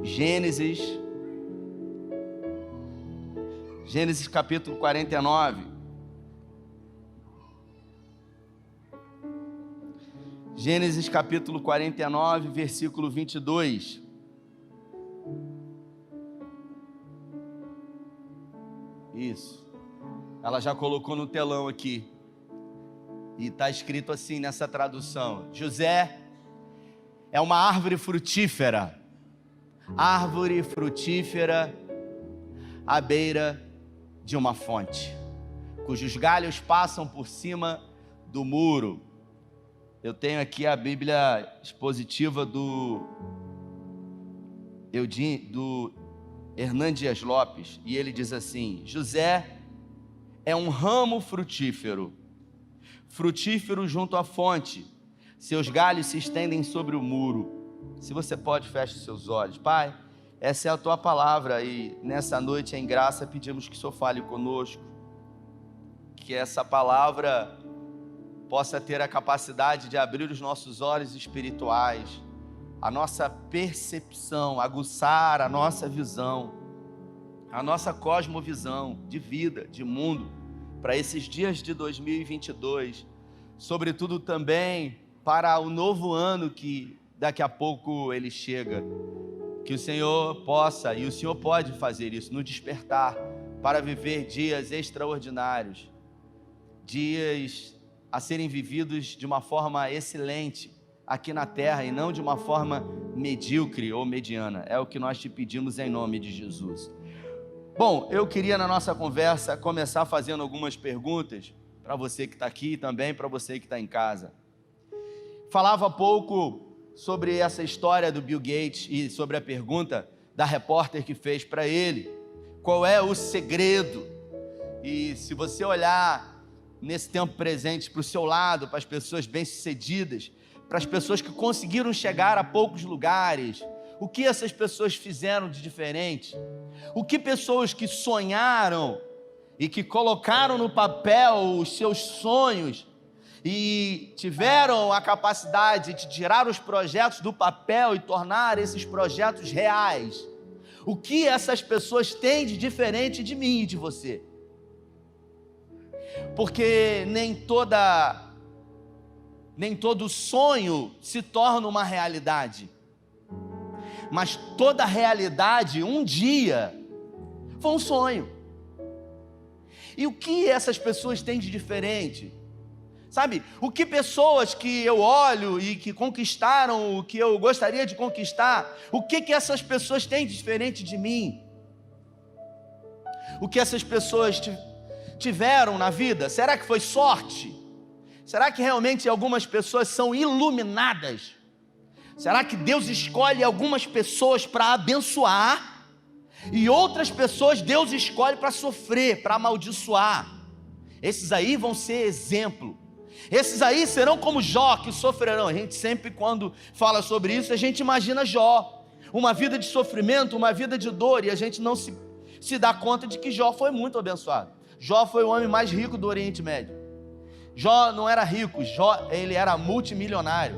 Gênesis capítulo 49. Gênesis capítulo 49, versículo 22. Isso. Ela já colocou no telão aqui. E está escrito assim nessa tradução: José é uma árvore frutífera à beira de uma fonte, cujos galhos passam por cima do muro. Eu tenho aqui a Bíblia expositiva do Hernan Dias Lopes, e ele diz assim: José é um ramo frutífero junto à fonte, seus galhos se estendem sobre o muro. Se você pode, feche seus olhos. Pai, essa é a tua palavra, e nessa noite em graça pedimos que o Senhor fale conosco, que essa palavra possa ter a capacidade de abrir os nossos olhos espirituais, a nossa percepção, aguçar a nossa visão, a nossa cosmovisão de vida, de mundo, para esses dias de 2022, sobretudo também para o novo ano que daqui a pouco ele chega. Que o Senhor possa, e o Senhor pode fazer isso, nos despertar para viver dias extraordinários, dias a serem vividos de uma forma excelente aqui na terra e não de uma forma medíocre ou mediana. É o que nós te pedimos em nome de Jesus. Bom, eu queria na nossa conversa começar fazendo algumas perguntas para você que está aqui e também para você que está em casa. Falava há pouco sobre essa história do Bill Gates e sobre a pergunta da repórter que fez para ele: qual é o segredo? E se você olhar nesse tempo presente para o seu lado, para as pessoas bem-sucedidas, para as pessoas que conseguiram chegar a poucos lugares, o que essas pessoas fizeram de diferente? O que pessoas que sonharam e que colocaram no papel os seus sonhos e tiveram a capacidade de tirar os projetos do papel e tornar esses projetos reais, o que essas pessoas têm de diferente de mim e de você? Porque nem todo sonho se torna uma realidade, mas toda realidade um dia foi um sonho. E o que essas pessoas têm de diferente? Sabe, o que pessoas que eu olho e que conquistaram o que eu gostaria de conquistar, o que essas pessoas têm de diferente de mim? O que essas pessoas tiveram na vida? Será que foi sorte? Será que realmente algumas pessoas são iluminadas? Será que Deus escolhe algumas pessoas para abençoar e outras pessoas Deus escolhe para sofrer, para amaldiçoar? Esses aí vão ser exemplo. Esses aí serão como Jó, que sofrerão. A gente sempre, quando fala sobre isso, a gente imagina Jó, uma vida de sofrimento, uma vida de dor, e a gente não se dá conta de que Jó foi muito abençoado. Jó foi o homem mais rico do Oriente Médio. Jó não era rico, Jó ele era multimilionário.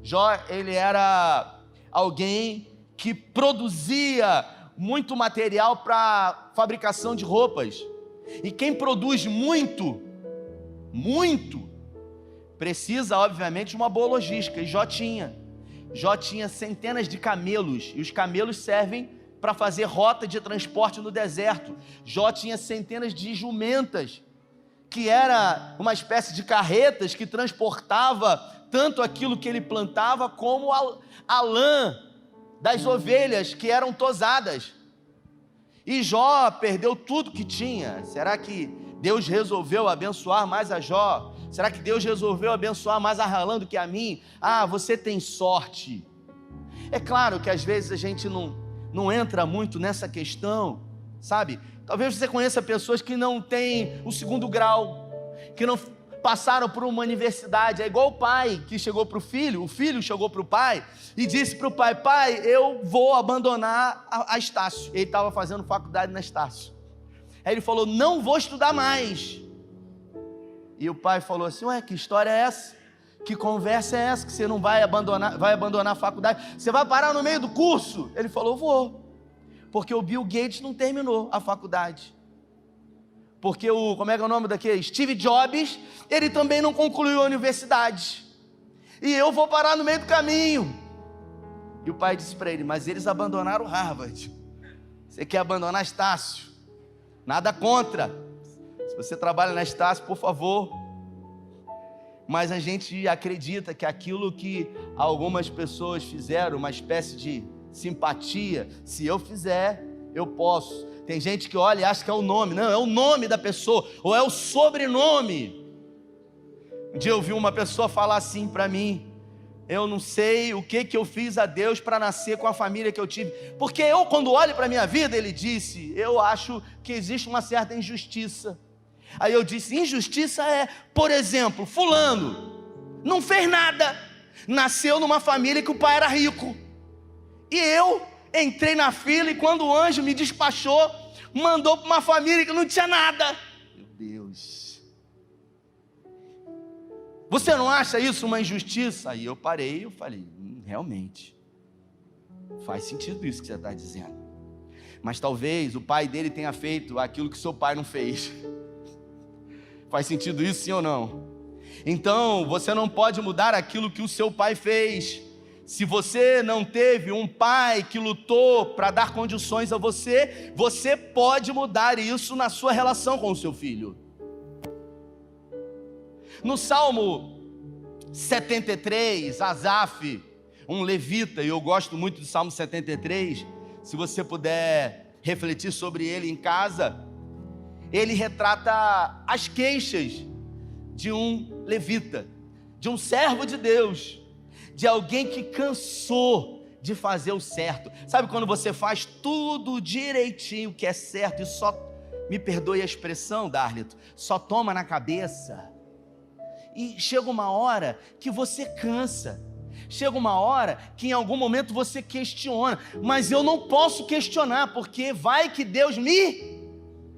Jó ele era alguém que produzia muito material para fabricação de roupas. E quem produz muito, precisa obviamente de uma boa logística, e Jó tinha centenas de camelos, e os camelos servem para fazer rota de transporte no deserto. Jó tinha centenas de jumentas, que era uma espécie de carretas que transportava tanto aquilo que ele plantava como a lã das ovelhas que eram tosadas. E Jó perdeu tudo que tinha. Será que Deus resolveu abençoar mais a Jó? Será que Deus resolveu abençoar mais a Harlan do que a mim? Ah, você tem sorte. É claro que às vezes a gente não entra muito nessa questão, sabe? Talvez você conheça pessoas que não têm o 2º grau, que não passaram por uma universidade. É igual o pai que chegou para o filho chegou para o pai e disse para o pai: pai, eu vou abandonar a Estácio. Ele estava fazendo faculdade na Estácio. Aí ele falou: não vou estudar mais. E o pai falou assim: ué, que história é essa? Que conversa é essa que você não vai abandonar a faculdade? Você vai parar no meio do curso? Ele falou, vou. Porque o Bill Gates não terminou a faculdade. Porque como é que é o nome daquele? Steve Jobs, ele também não concluiu a universidade. E eu vou parar no meio do caminho. E o pai disse para ele, mas eles abandonaram Harvard. Você quer abandonar Estácio? Nada contra. Se você trabalha na Estácio, por favor. Mas a gente acredita que aquilo que algumas pessoas fizeram, uma espécie de simpatia, se eu fizer, eu posso. Tem gente que olha e acha que é o nome. Não, é o nome da pessoa, ou é o sobrenome. Um dia eu vi uma pessoa falar assim para mim, eu não sei o que eu fiz a Deus para nascer com a família que eu tive. Porque eu, quando olho para a minha vida, ele disse, eu acho que existe uma certa injustiça. Aí eu disse, injustiça é, por exemplo, fulano não fez nada, nasceu numa família que o pai era rico. E eu entrei na fila e quando o anjo me despachou, mandou para uma família que não tinha nada. Meu Deus. Você não acha isso uma injustiça? Aí eu parei e eu falei, realmente, faz sentido isso que você está dizendo. Mas talvez o pai dele tenha feito aquilo que seu pai não fez. Faz sentido isso, sim ou não? Então, você não pode mudar aquilo que o seu pai fez. Se você não teve um pai que lutou para dar condições a você, você pode mudar isso na sua relação com o seu filho. No Salmo 73, Asaf, um levita, e eu gosto muito do Salmo 73, se você puder refletir sobre ele em casa, ele retrata as queixas de um levita, de um servo de Deus, de alguém que cansou de fazer o certo. Sabe quando você faz tudo direitinho que é certo e só, me perdoe a expressão, Darlito, só toma na cabeça? E chega uma hora que você cansa. Chega uma hora que em algum momento você questiona, mas eu não posso questionar, porque vai que Deus me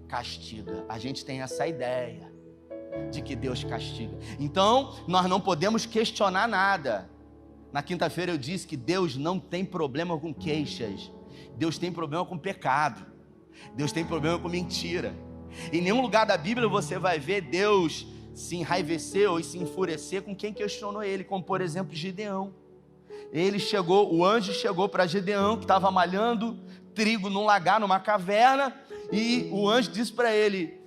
castiga. A gente tem essa ideia de que Deus castiga. Então, nós não podemos questionar nada. Na quinta-feira eu disse que Deus não tem problema com queixas. Deus tem problema com pecado. Deus tem problema com mentira. Em nenhum lugar da Bíblia você vai ver Deus se enraivecer ou se enfurecer com quem questionou ele, como por exemplo Gideão. O anjo chegou para Gideão, que estava malhando trigo num lagar, numa caverna, e o anjo disse para ele,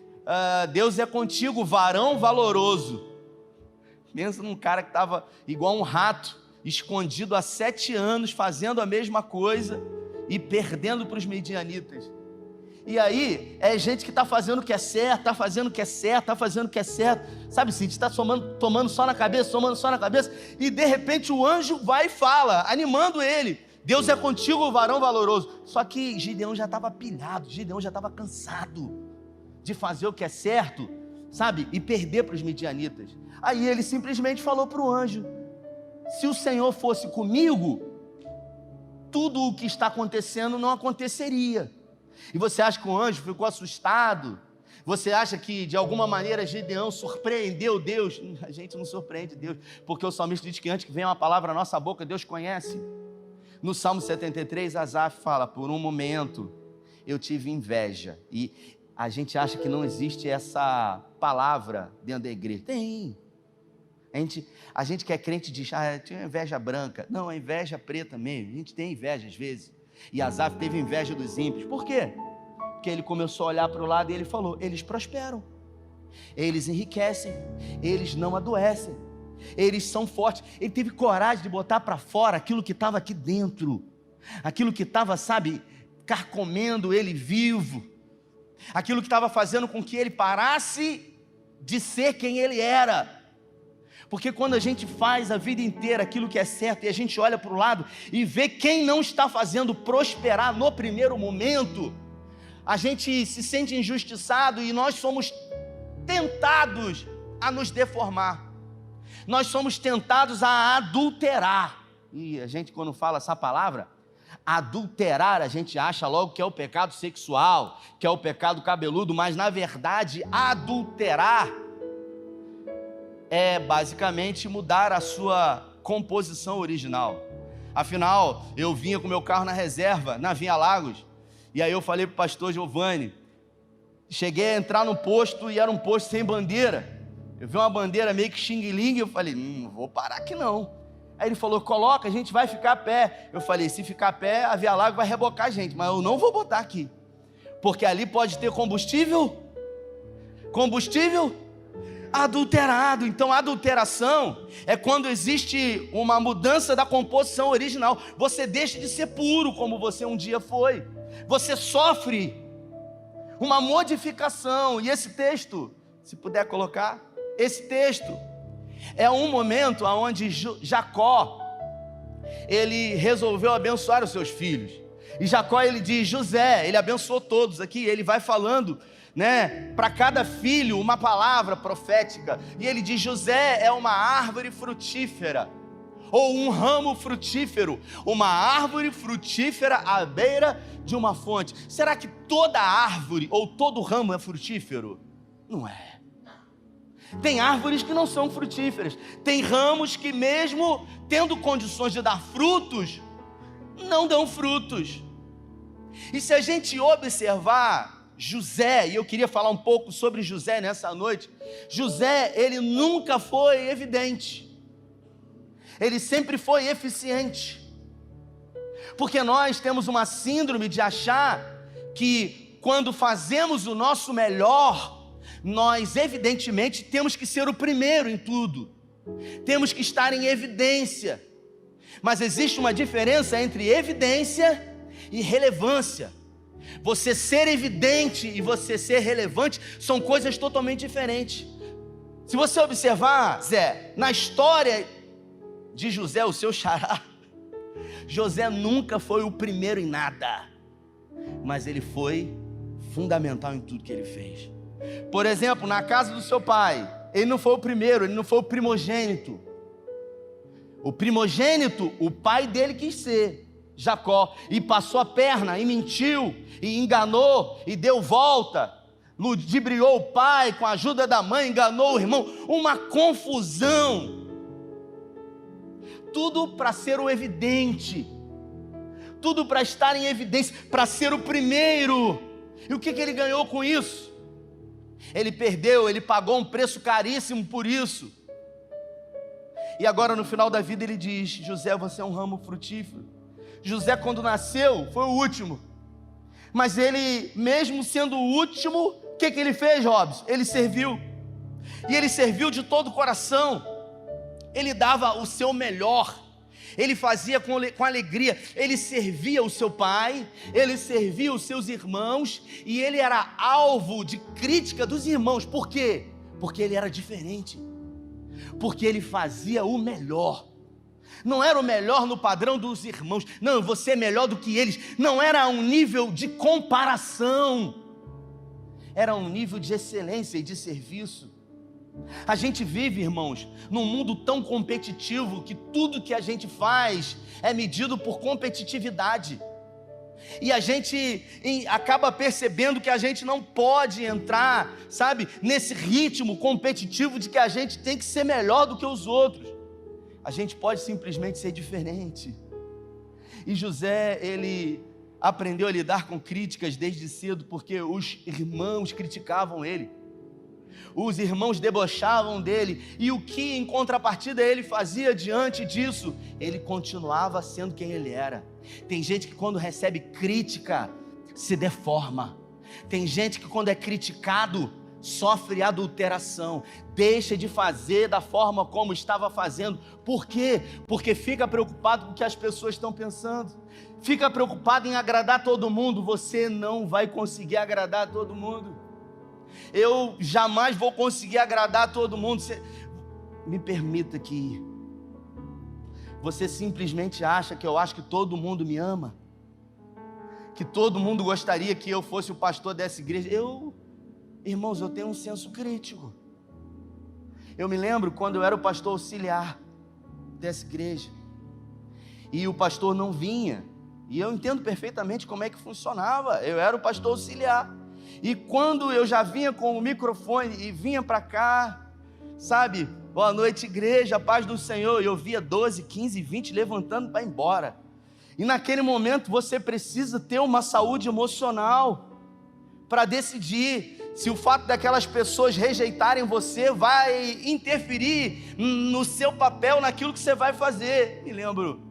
Deus é contigo, varão valoroso. Pensa num cara que estava igual um rato, escondido há 7 anos, fazendo a mesma coisa e perdendo para os midianitas. E aí, é gente que está fazendo o que é certo, está fazendo o que é certo, está fazendo o que é certo. Sabe assim, está tomando só na cabeça, e de repente o anjo vai e fala, animando ele, Deus é contigo, varão valoroso. Só que Gideão já estava pilhado, Gideão já estava cansado de fazer o que é certo, sabe, e perder para os midianitas. Aí ele simplesmente falou para o anjo, se o Senhor fosse comigo, tudo o que está acontecendo não aconteceria. E você acha que o anjo ficou assustado? Você acha que de alguma maneira Gideão surpreendeu Deus? A gente não surpreende Deus, porque o salmista diz que antes que venha uma palavra na nossa boca, Deus conhece. No Salmo 73, Asaf fala, por um momento eu tive inveja. E a gente acha que não existe essa palavra dentro da igreja. Tem. A gente que é crente diz, tinha inveja branca. Não, é inveja preta mesmo. A gente tem inveja às vezes. E Asaf teve inveja dos ímpios. Por quê? Porque ele começou a olhar para o lado e ele falou, eles prosperam, eles enriquecem, eles não adoecem, eles são fortes. Ele teve coragem de botar para fora aquilo que estava aqui dentro, aquilo que estava, sabe, carcomendo ele vivo, aquilo que estava fazendo com que ele parasse de ser quem ele era. Porque quando a gente faz a vida inteira aquilo que é certo e a gente olha para o lado e vê quem não está fazendo prosperar no primeiro momento, a gente se sente injustiçado e nós somos tentados a nos deformar. Nós somos tentados a adulterar. E a gente, quando fala essa palavra, adulterar, a gente acha logo que é o pecado sexual, que é o pecado cabeludo, mas na verdade, adulterar é basicamente mudar a sua composição original. Afinal, eu vinha com meu carro na reserva, na Vinha Lagos, e aí eu falei para o pastor Giovanni, cheguei a entrar no posto e era um posto sem bandeira. Eu vi uma bandeira meio que xing-ling, eu falei, não vou parar aqui não. Aí ele falou, coloca, a gente vai ficar a pé. Eu falei, se ficar a pé, a Via Lago vai rebocar a gente, mas eu não vou botar aqui, porque ali pode ter combustível adulterado. Então, adulteração é quando existe uma mudança da composição original. Você deixa de ser puro como você um dia foi. Você sofre uma modificação. E esse texto, se puder colocar, esse texto é um momento onde Jacó, ele resolveu abençoar os seus filhos. E Jacó, ele diz, José, ele abençoou todos aqui, ele vai falando, né, para cada filho uma palavra profética, e ele diz, José é uma árvore frutífera, ou um ramo frutífero, uma árvore frutífera à beira de uma fonte. Será que toda árvore ou todo ramo é frutífero? Não é. Tem árvores que não são frutíferas, tem ramos que mesmo tendo condições de dar frutos, não dão frutos. E se a gente observar José, e eu queria falar um pouco sobre José nessa noite, José, ele nunca foi evidente, ele sempre foi eficiente, porque nós temos uma síndrome de achar que quando fazemos o nosso melhor, nós evidentemente temos que ser o primeiro em tudo, temos que estar em evidência, mas existe uma diferença entre evidência e relevância. Você ser evidente e você ser relevante são coisas totalmente diferentes. Se você observar, Zé, na história de José, o seu xará, José nunca foi o primeiro em nada, mas ele foi fundamental em tudo que ele fez. Por exemplo, na casa do seu pai, ele não foi o primeiro, ele não foi o primogênito. O primogênito, o pai dele quis ser Jacó, e passou a perna, e mentiu, e enganou, e deu volta, ludibriou o pai com a ajuda da mãe, enganou o irmão, uma confusão, tudo para ser o evidente, tudo para estar em evidência, para ser o primeiro. E o que ele ganhou com isso? Ele perdeu, ele pagou um preço caríssimo por isso. E agora no final da vida ele diz, José, você é um ramo frutífero. José, quando nasceu, foi o último, mas ele, mesmo sendo o último, o que ele fez, Robson? Ele serviu, e ele serviu de todo o coração, ele dava o seu melhor, ele fazia com alegria, ele servia o seu pai, ele servia os seus irmãos, e ele era alvo de crítica dos irmãos. Por quê? Porque ele era diferente, porque ele fazia o melhor. Não era o melhor no padrão dos irmãos, não, você é melhor do que eles, não era um nível de comparação, era um nível de excelência e de serviço. A gente vive, irmãos, num mundo tão competitivo que tudo que a gente faz é medido por competitividade, e a gente acaba percebendo que a gente não pode entrar, sabe, nesse ritmo competitivo de que a gente tem que ser melhor do que os outros. A gente pode simplesmente ser diferente. E José, ele aprendeu a lidar com críticas desde cedo, porque os irmãos criticavam ele, os irmãos debochavam dele, e o que em contrapartida ele fazia diante disso? Ele continuava sendo quem ele era. Tem gente que quando recebe crítica se deforma, tem gente que quando é criticado sofre adulteração, deixa de fazer da forma como estava fazendo. Por quê? Porque fica preocupado com o que as pessoas estão pensando, fica preocupado em agradar todo mundo. Você não vai conseguir agradar todo mundo, eu jamais vou conseguir agradar todo mundo. Me permita que você simplesmente acha que eu acho que todo mundo me ama, que todo mundo gostaria que eu fosse o pastor dessa igreja. Irmãos, eu tenho um senso crítico. Eu me lembro quando eu era o pastor auxiliar dessa igreja, e o pastor não vinha, e eu entendo perfeitamente como é que funcionava. Eu era o pastor auxiliar, e quando eu já vinha com o microfone e vinha para cá, sabe, Boa noite, igreja, paz do Senhor. E eu via 12, 15, 20 levantando para ir embora. E naquele momento você precisa ter uma saúde emocional para decidir se o fato daquelas pessoas rejeitarem você vai interferir no seu papel, naquilo que você vai fazer. Me lembro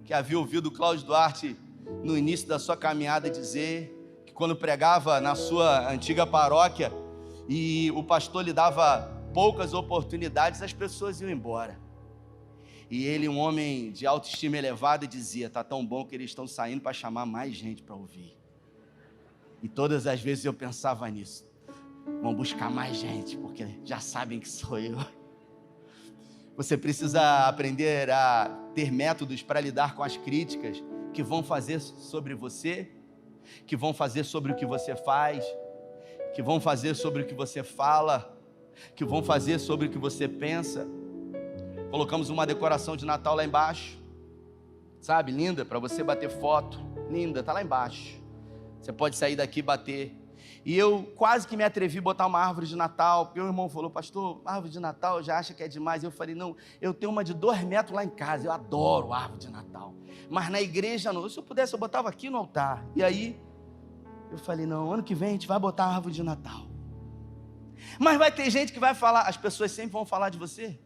que havia ouvido o Cláudio Duarte no início da sua caminhada dizer que quando pregava na sua antiga paróquia e o pastor lhe dava poucas oportunidades, as pessoas iam embora. E ele, um homem de autoestima elevada, dizia: tá tão bom que eles estão saindo para chamar mais gente para ouvir. E todas as vezes eu pensava nisso. Vão buscar mais gente, porque já sabem que sou eu. Você precisa aprender a ter métodos para lidar com as críticas que vão fazer sobre você, que vão fazer sobre o que você faz, que vão fazer sobre o que você fala, que vão fazer sobre o que você pensa. Colocamos uma decoração de Natal lá embaixo, sabe, linda, para você bater foto, linda, tá lá embaixo. Você pode sair daqui e bater. E eu quase que me atrevi a botar uma árvore de Natal, porque o irmão falou: pastor, árvore de Natal já acha que é demais. Eu falei: não, eu tenho uma de 2 metros lá em casa, eu adoro árvore de Natal, mas na igreja não. Se eu pudesse, eu botava aqui no altar. E aí eu falei: não, ano que vem a gente vai botar a árvore de Natal. Mas vai ter gente que vai falar. As pessoas sempre vão falar de você.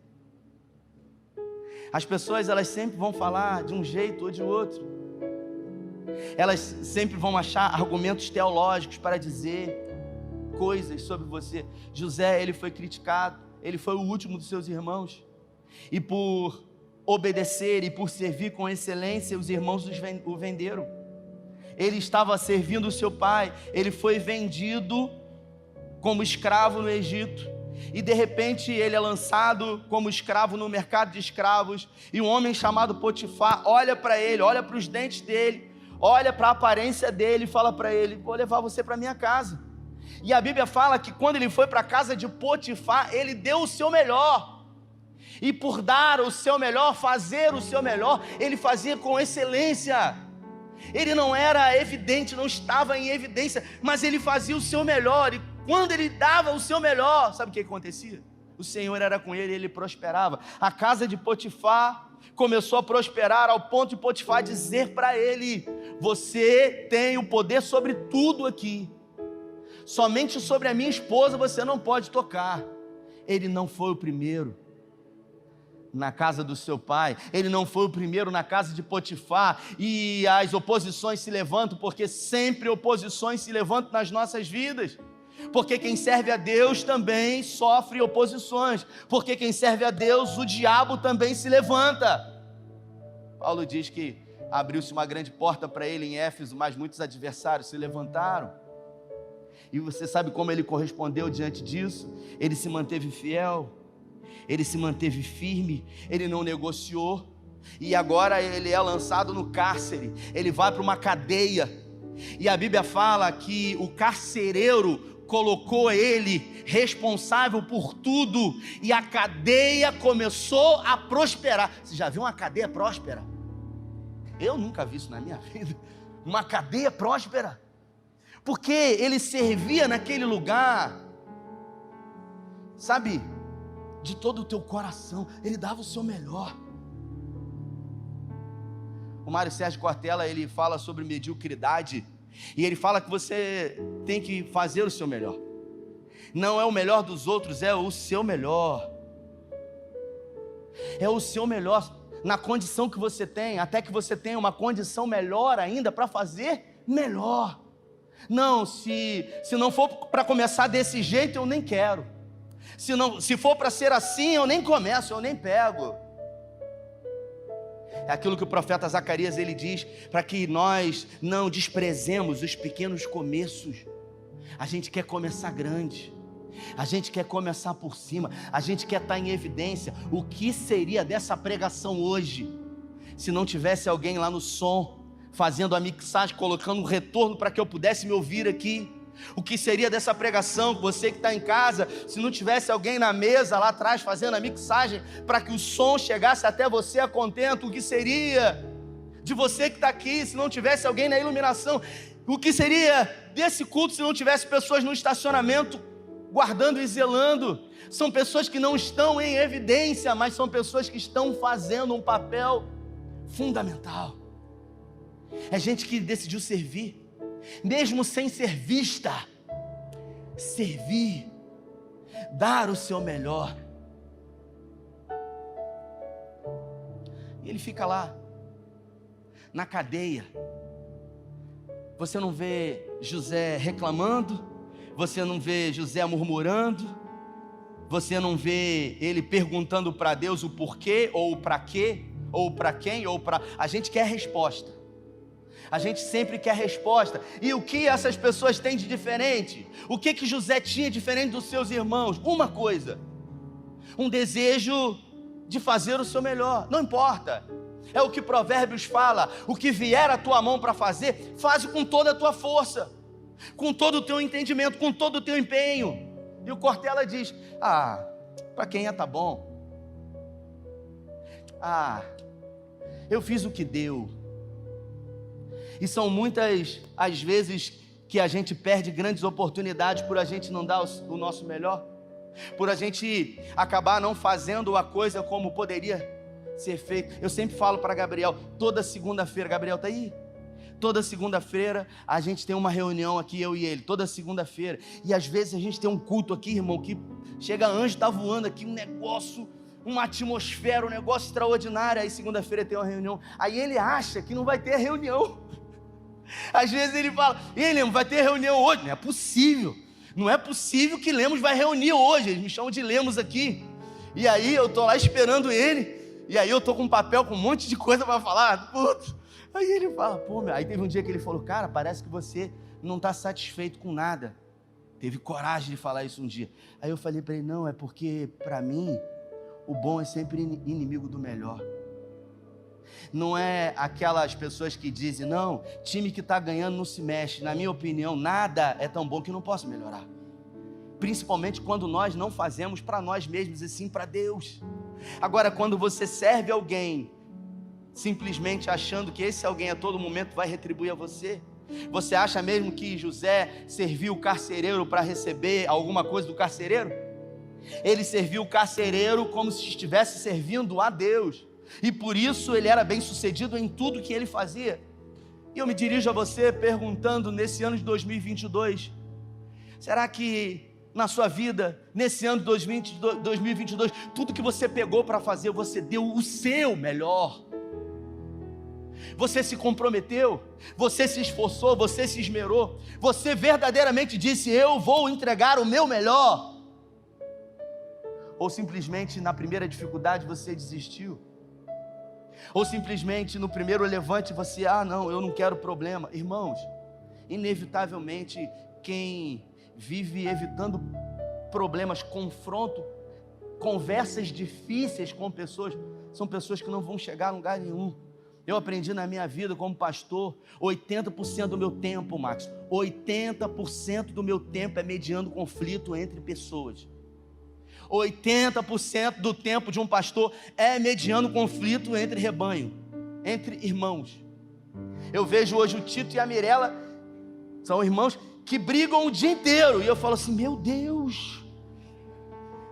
As pessoas, elas sempre vão falar de um jeito ou de outro. Elas sempre vão achar argumentos teológicos para dizer coisas sobre você. José, ele foi criticado, ele foi o último dos seus irmãos, e por obedecer e por servir com excelência, os irmãos o venderam. Ele estava servindo o seu pai, ele foi vendido como escravo no Egito, e de repente ele é lançado como escravo no mercado de escravos, e um homem chamado Potifar olha para ele, olha para os dentes dele, olha para a aparência dele e fala para ele: vou levar você para minha casa. E a Bíblia fala que quando ele foi para a casa de Potifar, ele deu o seu melhor, e por dar o seu melhor, fazer o seu melhor, ele fazia com excelência. Ele não era evidente, não estava em evidência, mas ele fazia o seu melhor, e quando ele dava o seu melhor, sabe o que acontecia? O Senhor era com ele e ele prosperava. A casa de Potifar começou a prosperar ao ponto de Potifar dizer para ele: você tem o poder sobre tudo aqui, somente sobre a minha esposa você não pode tocar. Ele não foi o primeiro na casa do seu pai, ele não foi o primeiro na casa de Potifar, e as oposições se levantam, porque sempre oposições se levantam nas nossas vidas. Porque quem serve a Deus também sofre oposições, porque quem serve a Deus, o diabo também se levanta. Paulo diz que abriu-se uma grande porta para ele em Éfeso, mas muitos adversários se levantaram. E você sabe como ele correspondeu diante disso? Ele se manteve fiel, ele se manteve firme, ele não negociou. E agora ele é lançado no cárcere, ele vai para uma cadeia. E a Bíblia fala que o carcereiro colocou ele responsável por tudo, e a cadeia começou a prosperar. Você já viu uma cadeia próspera? Eu nunca vi isso na minha vida. Uma cadeia próspera, porque ele servia naquele lugar, sabe, de todo o teu coração. Ele dava o seu melhor. O Mário Sérgio Cortella, ele fala sobre mediocridade, e ele fala que você tem que fazer o seu melhor. Não é o melhor dos outros, é o seu melhor. É o seu melhor na condição que você tem, até que você tenha uma condição melhor ainda para fazer melhor. Não, se não for para começar desse jeito, eu nem quero. Se for para ser assim, eu nem começo, eu nem pego. É aquilo que o profeta Zacarias ele diz, para que nós não desprezemos os pequenos começos. A gente quer começar grande, a gente quer começar por cima, a gente quer estar em evidência. O que seria dessa pregação hoje, se não tivesse alguém lá no som, fazendo a mixagem, colocando um retorno para que eu pudesse me ouvir aqui? O que seria dessa pregação, você que está em casa, se não tivesse alguém na mesa lá atrás fazendo a mixagem para que o som chegasse até você a contento? O que seria de você que está aqui se não tivesse alguém na iluminação? O que seria desse culto se não tivesse pessoas no estacionamento guardando e zelando. São pessoas que não estão em evidência, mas são pessoas que estão fazendo um papel fundamental. É gente que decidiu servir, mesmo sem ser vista. Servir, dar o seu melhor. E ele fica lá, na cadeia. Você não vê José reclamando, você não vê José murmurando, você não vê ele perguntando para Deus o porquê, ou para quê, ou para quem, ou para... A gente quer resposta. A gente sempre quer resposta. E o que essas pessoas têm de diferente? O que José tinha diferente dos seus irmãos? Uma coisa: um desejo de fazer o seu melhor. Não importa. É o que Provérbios fala: o que vier à tua mão para fazer, faz com toda a tua força, com todo o teu entendimento, com todo o teu empenho. E o Cortella diz: para quem tá bom. Eu fiz o que deu. E são muitas as vezes que a gente perde grandes oportunidades por a gente não dar o nosso melhor, por a gente acabar não fazendo a coisa como poderia ser feito. Eu sempre falo para Gabriel, toda segunda-feira, Gabriel tá aí? Toda segunda-feira a gente tem uma reunião aqui, eu e ele, toda segunda-feira. E às vezes a gente tem um culto aqui, irmão, que chega anjo, tá voando aqui, um negócio, uma atmosfera, um negócio extraordinário. Aí segunda-feira tem uma reunião, aí ele acha que não vai ter reunião. Às vezes ele fala: ei, Lemos, vai ter reunião hoje? Não é possível. Não é possível que Lemos vai reunir hoje. Eles me chamam de Lemos aqui. E aí eu tô lá esperando ele. E aí eu tô com um papel com um monte de coisa para falar. Putz. Aí ele fala: aí teve um dia que ele falou: cara, parece que você não está satisfeito com nada. Teve coragem de falar isso um dia. Aí eu falei para ele: não, é porque para mim o bom é sempre inimigo do melhor. Não é aquelas pessoas que dizem: não, time que está ganhando não se mexe. Na minha opinião, nada é tão bom que não possa melhorar. Principalmente quando nós não fazemos para nós mesmos, e sim para Deus. Agora, quando você serve alguém, simplesmente achando que esse alguém a todo momento vai retribuir a você, você acha mesmo que José serviu o carcereiro para receber alguma coisa do carcereiro? Ele serviu o carcereiro como se estivesse servindo a Deus. E por isso ele era bem sucedido em tudo que ele fazia. E eu me dirijo a você perguntando, nesse ano de 2022, será que na sua vida, nesse ano de 2022, tudo que você pegou para fazer, você deu o seu melhor? Você se comprometeu, você se esforçou, você se esmerou, você verdadeiramente disse: eu vou entregar o meu melhor? Ou simplesmente na primeira dificuldade você desistiu? Ou simplesmente no primeiro levante você: não, eu não quero problema. Irmãos, inevitavelmente quem vive evitando problemas, confronto, conversas difíceis com pessoas, são pessoas que não vão chegar a lugar nenhum. Eu aprendi na minha vida como pastor, 80% do meu tempo, Max, 80% do meu tempo é mediando conflito entre pessoas. 80% do tempo de um pastor é mediando conflito entre rebanho, entre irmãos. Eu vejo hoje o Tito e a Mirella, são irmãos que brigam o dia inteiro, e eu falo assim: meu Deus.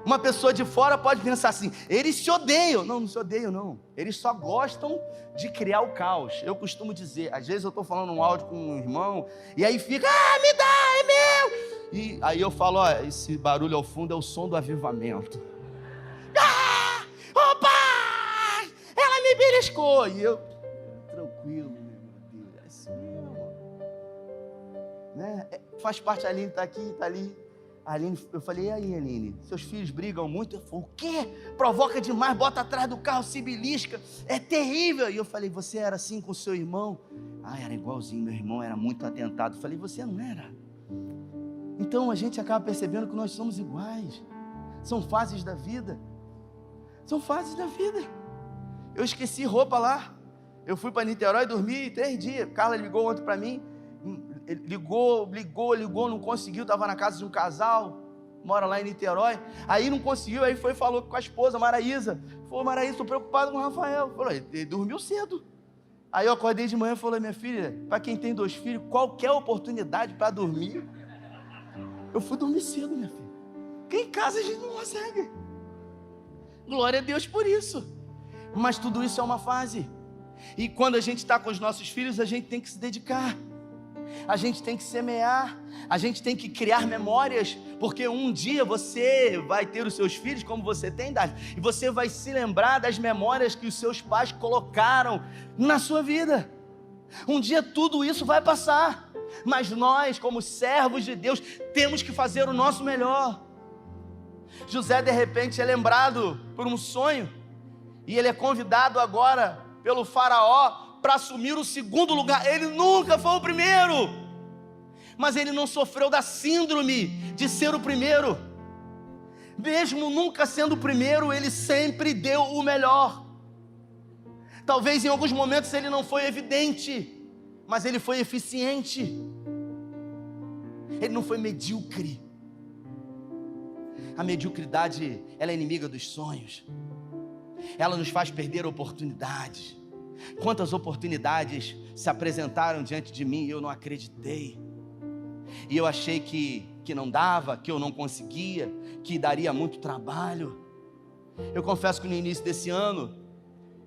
Uma pessoa de fora pode pensar assim: eles se odeiam. Não, não se odeiam não, eles só gostam de criar o caos. Eu costumo dizer, às vezes eu estou falando um áudio com um irmão, e aí fica: me dá, é meu. E aí eu falo: esse barulho ao fundo é o som do avivamento. Opa, ela me beliscou. E eu, tranquilo, meu Deus, é assim mesmo, né? Faz parte. A Aline está aqui, está ali. A Aline, eu falei: e aí, Aline, seus filhos brigam muito? Eu falei: o quê? Provoca demais, bota atrás do carro, se belisca, é terrível. E eu falei: você era assim com o seu irmão? Era igualzinho, meu irmão era muito atentado. Eu falei: você não era? Então a gente acaba percebendo que nós somos iguais. São fases da vida. São fases da vida. Eu esqueci roupa lá. Eu fui para Niterói dormir 3 dias. Carla ligou ontem para mim. Ligou, não conseguiu. Estava na casa de um casal, mora lá em Niterói. Aí não conseguiu, aí foi e falou com a esposa, Maraísa. Falou: Maraísa, estou preocupado com o Rafael. Falou: ele dormiu cedo. Aí eu acordei de manhã e falei: minha filha, para quem tem 2 filhos, qualquer oportunidade para dormir. Eu fui dormir cedo, minha filha. Porque em casa a gente não consegue. Glória a Deus por isso. Mas tudo isso é uma fase. E quando a gente está com os nossos filhos, a gente tem que se dedicar. A gente tem que semear, a gente tem que criar memórias, porque um dia você vai ter os seus filhos como você tem, Dário, e você vai se lembrar das memórias que os seus pais colocaram na sua vida. Um dia tudo isso vai passar, mas nós, como servos de Deus, temos que fazer o nosso melhor. José, de repente, é lembrado por um sonho, e ele é convidado agora pelo faraó para assumir o segundo lugar. Ele nunca foi o primeiro, mas ele não sofreu da síndrome de ser o primeiro. Mesmo nunca sendo o primeiro, ele sempre deu o melhor. Talvez em alguns momentos ele não foi evidente, mas ele foi eficiente. Ele não foi medíocre. A mediocridade, ela é inimiga dos sonhos. Ela nos faz perder oportunidades. Quantas oportunidades se apresentaram diante de mim e eu não acreditei. E eu achei que não dava, que eu não conseguia, que daria muito trabalho. Eu confesso que no início desse ano,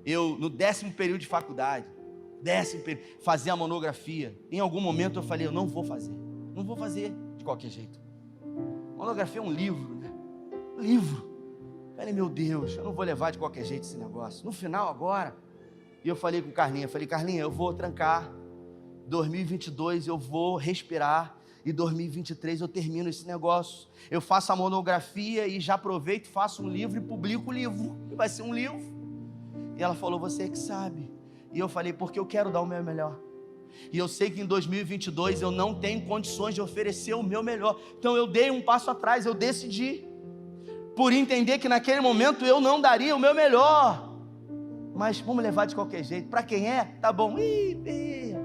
eu no 10º período de faculdade, fazia a monografia. Em algum momento eu falei, eu não vou fazer de qualquer jeito. Monografia é um livro, né? Livro. Falei, meu Deus, eu não vou levar de qualquer jeito esse negócio. No final agora, e eu falei com Carlinha, Carlinha, eu vou trancar, 2022 eu vou respirar, e 2023 eu termino esse negócio. Eu faço a monografia e já aproveito, faço um livro e publico o livro, e vai ser um livro. E ela falou, você é que sabe. E eu falei, porque eu quero dar o meu melhor. E eu sei que em 2022 eu não tenho condições de oferecer o meu melhor. Então eu dei um passo atrás, eu decidi, por entender que naquele momento eu não daria o meu melhor. Mas vamos levar de qualquer jeito. Para quem é, tá bom.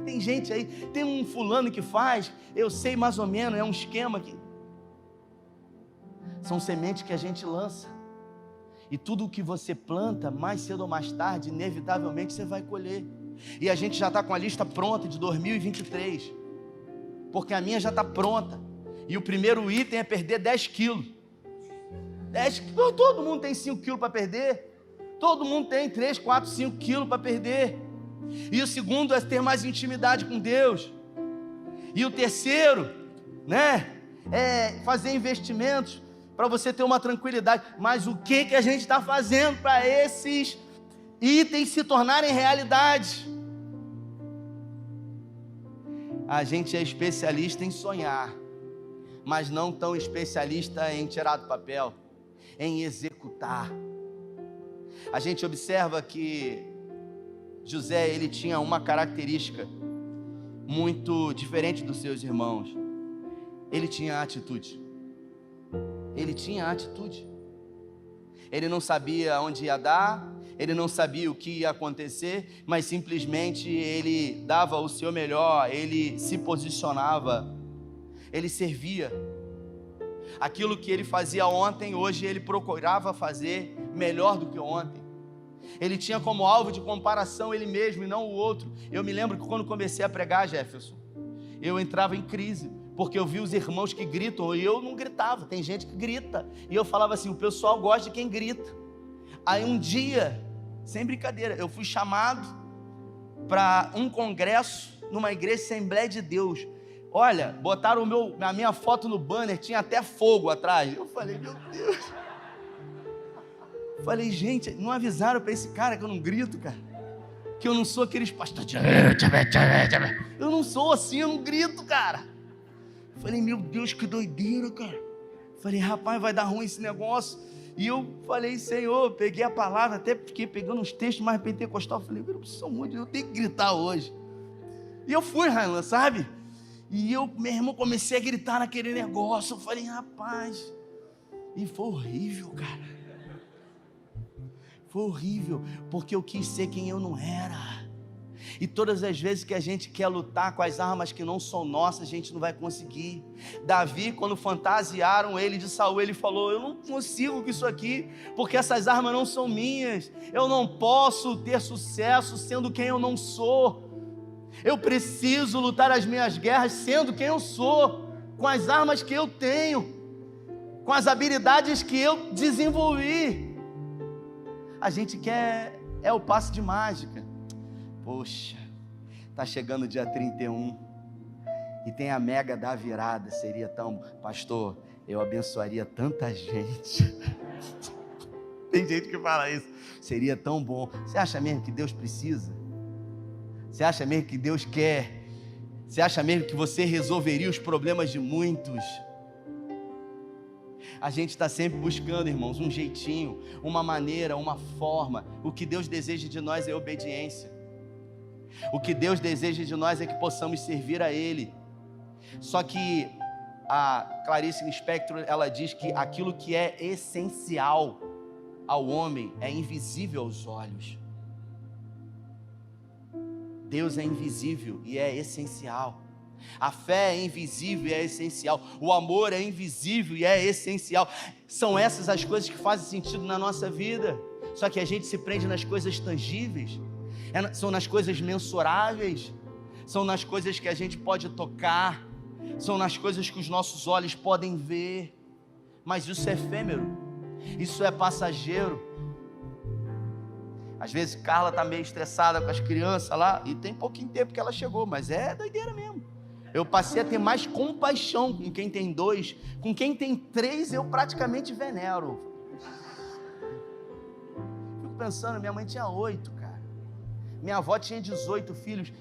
Tem gente aí, tem um fulano que faz, eu sei mais ou menos, é um esquema que... São sementes que a gente lança. E tudo o que você planta, mais cedo ou mais tarde, inevitavelmente você vai colher. E a gente já está com a lista pronta de 2023. Porque a minha já está pronta. E o primeiro item é perder 10 quilos. Todo mundo tem 5 quilos para perder. Todo mundo tem 3, 4, 5 quilos para perder. E o segundo é ter mais intimidade com Deus. E o terceiro, né, é fazer investimentos para você ter uma tranquilidade. Mas o que a gente está fazendo para esses itens se tornarem realidade? A gente é especialista em sonhar, mas não tão especialista em tirar do papel, em executar. A gente observa que José, ele tinha uma característica muito diferente dos seus irmãos. Ele tinha atitude. Ele não sabia onde ia dar, ele não sabia o que ia acontecer, mas simplesmente ele dava o seu melhor, ele se posicionava, ele servia. Aquilo que ele fazia ontem, hoje ele procurava fazer melhor do que ontem. Ele tinha como alvo de comparação ele mesmo e não o outro. Eu me lembro que quando comecei a pregar, Jefferson, eu entrava em crise, porque eu vi os irmãos que gritam e eu não gritava. Tem gente que grita e eu falava assim, o pessoal gosta de quem grita. Aí um dia, sem brincadeira, eu fui chamado para um congresso numa igreja Assembleia de Deus. Olha, botaram a minha foto no banner, tinha até fogo atrás. Eu falei, meu Deus. Falei, gente, não avisaram para esse cara que eu não grito, cara? Que eu não sou aqueles pastores. Eu não sou assim, eu não grito, cara. Falei, meu Deus, que doideira, cara. Falei, rapaz, vai dar ruim esse negócio. E eu falei, Senhor, peguei a palavra, até fiquei pegando uns textos mais pentecostal. Falei, eu preciso muito, eu tenho que gritar hoje. E eu fui, Railan, sabe? E eu, meu irmão, comecei a gritar naquele negócio. Eu falei, rapaz. E foi horrível, cara. Foi horrível, porque eu quis ser quem eu não era. E todas as vezes que a gente quer lutar com as armas que não são nossas, a gente não vai conseguir. Davi, quando fantasiaram ele de Saul, ele falou, eu não consigo com isso aqui, porque essas armas não são minhas. Eu não posso ter sucesso sendo quem eu não sou. Eu preciso lutar as minhas guerras sendo quem eu sou, com as armas que eu tenho. com as habilidades que eu desenvolvi. A gente quer o passe de mágica. Poxa, tá chegando o dia 31 e tem a mega da virada. Seria tão, pastor, eu abençoaria tanta gente. Tem gente que fala isso. Seria tão bom. Você acha mesmo que Deus precisa? Você acha mesmo que Deus quer? Você acha mesmo que você resolveria os problemas de muitos? A gente está sempre buscando, irmãos, um jeitinho, uma maneira, uma forma. O que Deus deseja de nós é obediência. O que Deus deseja de nós é que possamos servir a Ele. Só que a Clarice Lispector, ela diz que aquilo que é essencial ao homem é invisível aos olhos. Deus é invisível e é essencial. A fé é invisível e é essencial. O amor é invisível e é essencial. São essas as coisas que fazem sentido na nossa vida. Só que a gente se prende nas coisas tangíveis, são nas coisas mensuráveis, são nas coisas que a gente pode tocar, são nas coisas que os nossos olhos podem ver. Mas isso é efêmero, isso é passageiro. Às vezes Carla está meio estressada com as crianças lá, e tem pouquinho tempo que ela chegou, mas é doideira mesmo. Eu passei a ter mais compaixão com quem tem 2, com quem tem 3 eu praticamente venero. Fico pensando, minha mãe tinha 8, cara. Minha avó tinha 18 filhos.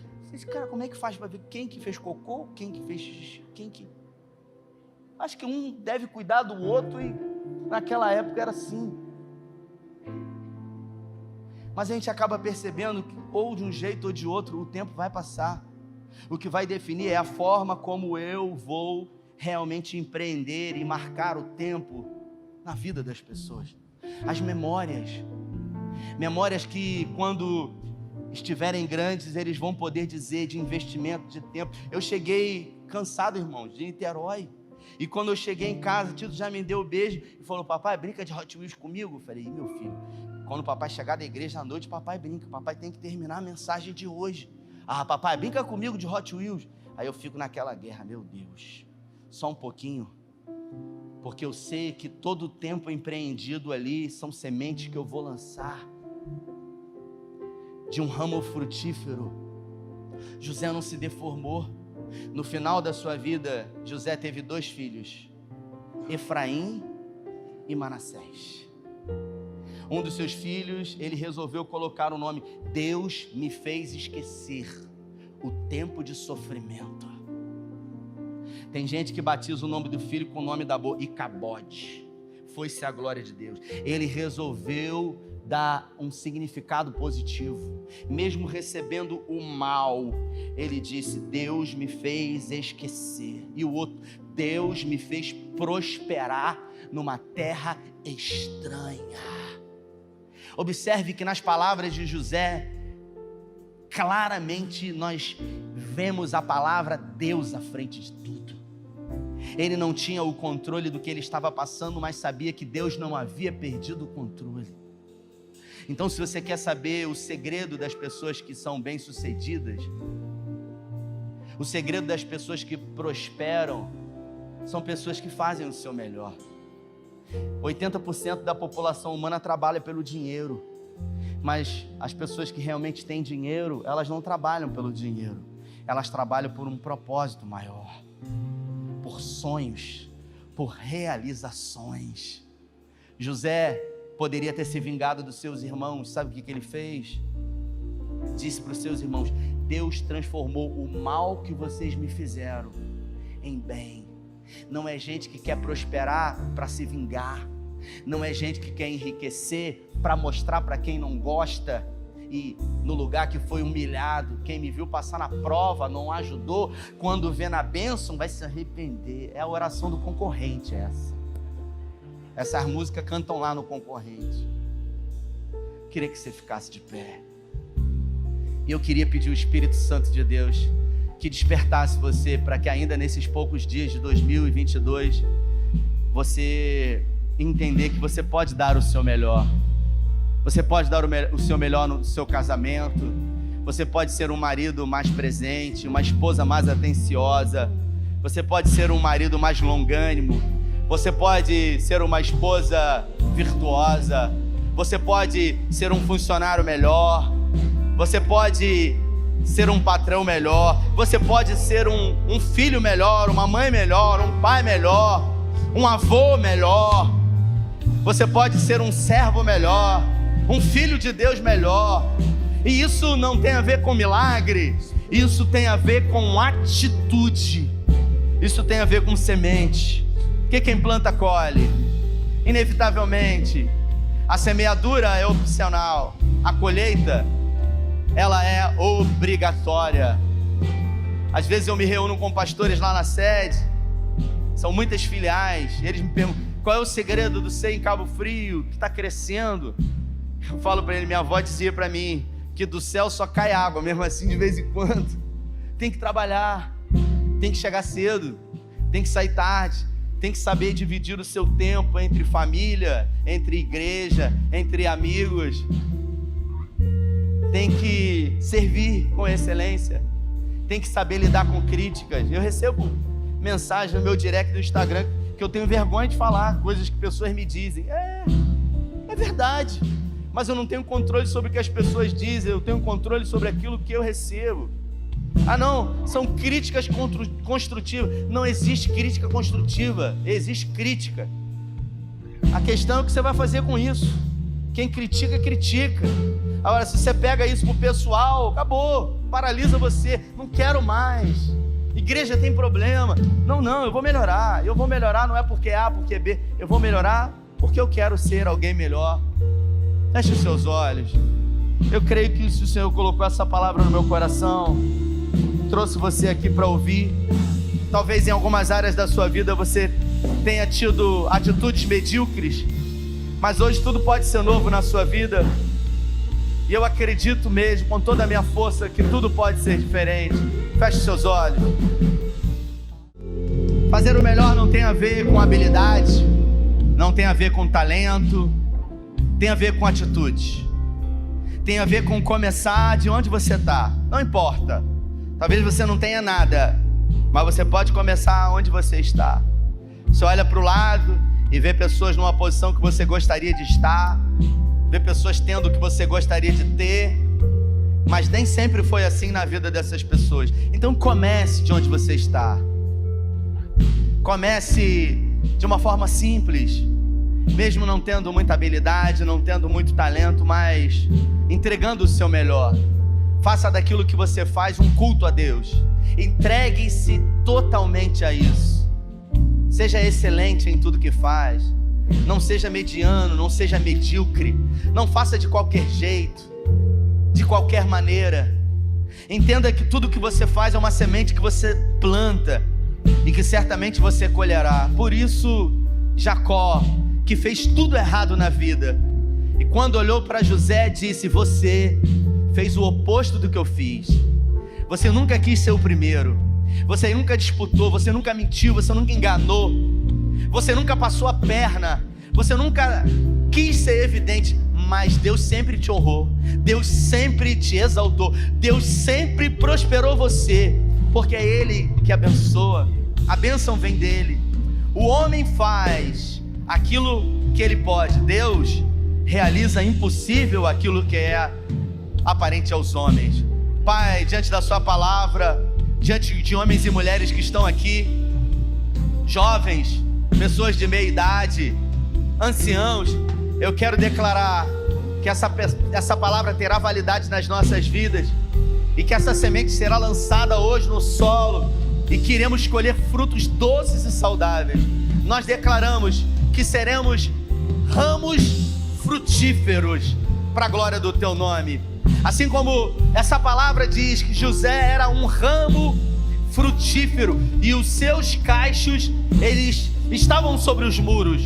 Cara, como é que faz para ver quem que fez cocô, quem que fez xixi, quem que... Acho que um deve cuidar do outro e naquela época era assim. Mas a gente acaba percebendo que ou de um jeito ou de outro o tempo vai passar. O que vai definir é a forma como eu vou realmente empreender e marcar o tempo na vida das pessoas. As memórias que quando estiverem grandes eles vão poder dizer de investimento de tempo. Eu cheguei cansado, irmãos, de Niterói. E quando eu cheguei em casa, Tito já me deu um beijo e falou: papai, brinca de Hot Wheels comigo? Eu falei: meu filho, quando o papai chegar da igreja à noite, papai brinca, papai tem que terminar a mensagem de hoje. Ah, papai, brinca comigo de Hot Wheels. Aí eu fico naquela guerra, meu Deus, só um pouquinho, porque eu sei que todo o tempo empreendido ali são sementes que eu vou lançar de um ramo frutífero. José não se deformou. No final da sua vida, José teve 2 filhos, Efraim e Manassés. Um dos seus filhos, ele resolveu colocar o nome: Deus me fez esquecer o tempo de sofrimento. Tem gente que batiza o nome do filho com o nome da boa, Icabode. Foi-se a glória de Deus. Ele resolveu dar um significado positivo, mesmo recebendo o mal. Ele disse: Deus me fez esquecer. E o outro: Deus me fez prosperar numa terra estranha. Observe que nas palavras de José, claramente nós vemos a palavra Deus à frente de tudo. Ele não tinha o controle do que ele estava passando, mas sabia que Deus não havia perdido o controle. Então, se você quer saber o segredo das pessoas que são bem-sucedidas, o segredo das pessoas que prosperam, são pessoas que fazem o seu melhor. 80% da população humana trabalha pelo dinheiro, mas as pessoas que realmente têm dinheiro, elas não trabalham pelo dinheiro, elas trabalham por um propósito maior, por sonhos, por realizações. José poderia ter se vingado dos seus irmãos. Sabe o que ele fez? Disse para os seus irmãos: Deus transformou o mal que vocês me fizeram em bem. Não é gente que quer prosperar para se vingar, não é gente que quer enriquecer para mostrar para quem não gosta, e no lugar que foi humilhado, quem me viu passar na prova não ajudou, quando vê na bênção vai se arrepender. É a oração do concorrente essa. Essas músicas cantam lá no concorrente. Queria que você ficasse de pé. E eu queria pedir o Espírito Santo de Deus que despertasse você, para que ainda nesses poucos dias de 2022, você entender que você pode dar o seu melhor. Você pode dar o seu melhor no seu casamento. Você pode ser um marido mais presente, uma esposa mais atenciosa. Você pode ser um marido mais longânimo. Você pode ser uma esposa virtuosa. Você pode ser um funcionário melhor. Você pode ser um patrão melhor. Você pode ser um filho melhor, uma mãe melhor, um pai melhor, um avô melhor. Você pode ser um servo melhor, um filho de Deus melhor. E isso não tem a ver com milagre. Isso tem a ver com atitude. Isso tem a ver com semente. Que quem planta colhe. Inevitavelmente, a semeadura é opcional. A colheita, ela é obrigatória. Às vezes eu me reúno com pastores lá na sede. São muitas filiais. E eles me perguntam: qual é o segredo do Ser em Cabo Frio, que está crescendo? Eu falo para ele: minha avó dizia para mim que do céu só cai água, mesmo assim de vez em quando. Tem que trabalhar, tem que chegar cedo, tem que sair tarde, tem que saber dividir o seu tempo entre família, entre igreja, entre amigos. Tem que servir com excelência, tem que saber lidar com críticas. Eu recebo mensagem no meu direct do Instagram que eu tenho vergonha de falar, coisas que pessoas me dizem. É verdade, mas eu não tenho controle sobre o que as pessoas dizem, eu tenho controle sobre aquilo que eu recebo. Ah não, são críticas construtivas. Não existe crítica construtiva, existe crítica. A questão é o que você vai fazer com isso. Quem critica, critica. Agora, se você pega isso pro pessoal, acabou, paralisa você. Não quero mais. Igreja tem problema. Não, eu vou melhorar. Eu vou melhorar não é porque A, porque B. Eu vou melhorar porque eu quero ser alguém melhor. Feche os seus olhos. Eu creio que se o Senhor colocou essa palavra no meu coração, trouxe você aqui para ouvir. Talvez em algumas áreas da sua vida você tenha tido atitudes medíocres, mas hoje tudo pode ser novo na sua vida. E eu acredito mesmo, com toda a minha força, que tudo pode ser diferente. Feche seus olhos. Fazer o melhor não tem a ver com habilidade, não tem a ver com talento, tem a ver com atitude. Tem a ver com começar de onde você está. Não importa. Talvez você não tenha nada, mas você pode começar onde você está. Você olha para o lado e vê pessoas numa posição que você gostaria de estar, vê pessoas tendo o que você gostaria de ter, mas nem sempre foi assim na vida dessas pessoas. Então comece de onde você está. Comece de uma forma simples, mesmo não tendo muita habilidade, não tendo muito talento, mas entregando o seu melhor. Faça daquilo que você faz um culto a Deus. Entregue-se totalmente a isso. Seja excelente em tudo que faz. Não seja mediano, não seja medíocre. Não faça de qualquer jeito, de qualquer maneira. Entenda que tudo que você faz é uma semente que você planta e que certamente você colherá. Por isso, Jacó, que fez tudo errado na vida, e quando olhou para José, disse: você fez o oposto do que eu fiz. Você nunca quis ser o primeiro. Você nunca disputou, você nunca mentiu, você nunca enganou. Você nunca passou a perna. Você nunca quis ser evidente, mas Deus sempre te honrou. Deus sempre te exaltou. Deus sempre prosperou você, porque é Ele que abençoa. A bênção vem dEle. O homem faz aquilo que ele pode. Deus realiza impossível aquilo que é aparente aos homens. Pai, diante da sua palavra, diante de homens e mulheres que estão aqui, jovens, pessoas de meia idade, anciãos, eu quero declarar que essa palavra terá validade nas nossas vidas, e que essa semente será lançada hoje no solo, e que iremos colher frutos doces e saudáveis. Nós declaramos que seremos ramos frutíferos para a glória do teu nome. Assim como essa palavra diz que José era um ramo frutífero e os seus cachos, eles estavam sobre os muros.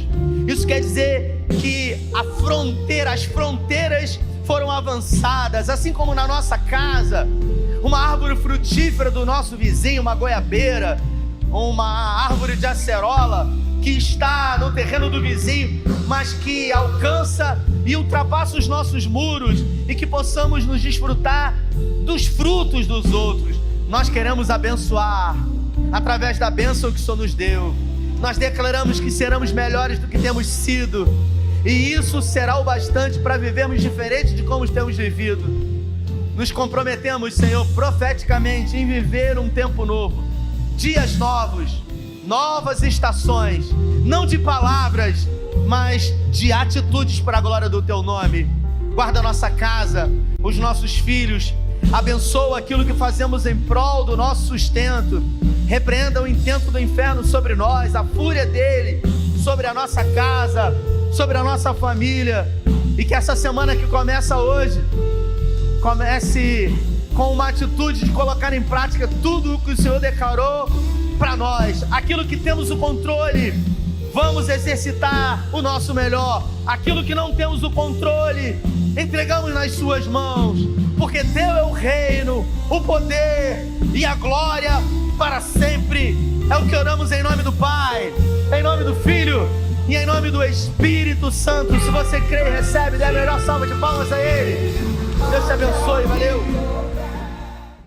Isso quer dizer que as fronteiras foram avançadas. Assim como na nossa casa, uma árvore frutífera do nosso vizinho, uma goiabeira, uma árvore de acerola que está no terreno do vizinho, mas que alcança e ultrapassa os nossos muros, e que possamos nos desfrutar dos frutos dos outros. Nós queremos abençoar através da bênção que o Senhor nos deu. nós declaramos que seremos melhores do que temos sido, e isso será o bastante para vivermos diferente de como temos vivido. Nos comprometemos, Senhor, profeticamente em viver um tempo novo, dias novos, novas estações, não de palavras, mas de atitudes para a glória do Teu nome. Guarda a nossa casa, os nossos filhos, abençoa aquilo que fazemos em prol do nosso sustento. Repreenda o intento do inferno sobre nós, a fúria dele sobre a nossa casa, sobre a nossa família, e que essa semana que começa hoje, comece com uma atitude de colocar em prática tudo o que o Senhor declarou para nós. Aquilo que temos o controle, vamos exercitar o nosso melhor. Aquilo que não temos o controle, entregamos nas suas mãos, porque Teu é o reino, o poder e a glória para sempre. É o que oramos em nome do Pai, em nome do Filho e em nome do Espírito Santo. Se você crê e recebe, dê a melhor salva de palmas a Ele. Deus te abençoe, valeu.